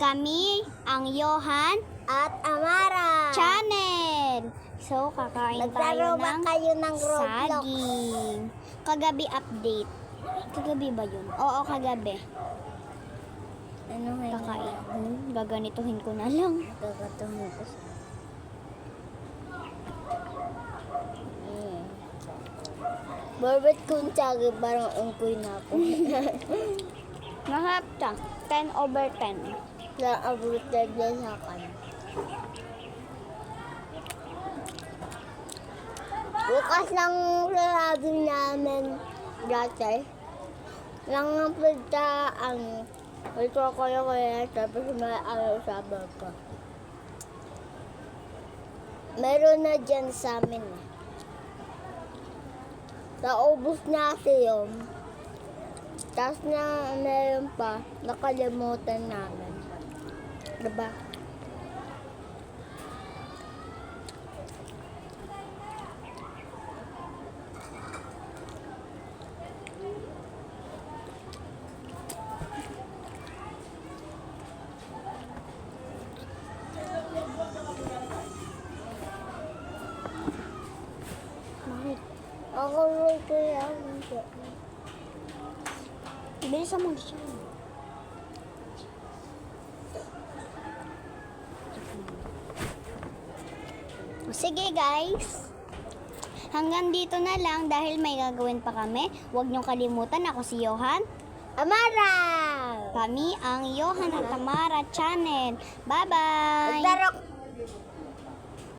Kami ang Johan At Amara. Channel. So, kakain tayo Naglaro ba ng kayo ng Roblox? saging. Kagabi update. Kagabi ba yun? Oo, kagabi. Ano nga Kakain. Gaganituhin ko na lang. Gagatuhin ko siya. Barbet kung tsagi, parang ungkoy na ako. Mahap siya. 10/10. Kaya abot na dyan sa akin. Bukas lang sinabi namin dati. Lang ang pagka ang ito kayo kaya tapos may araw sa baba. Meron na dyan sa amin. Naubos na yun. Tapos na meron pa, nakalimutan namin. Diba? Bakit? Ako rin kaya. Bilisan mo siya. Sige guys. Hanggang dito na lang dahil may gagawin pa kami. Huwag niyong kalimutan, ako si Johan. Amara! Kami ang Johan at Tamara Channel. Bye-bye! Magdarok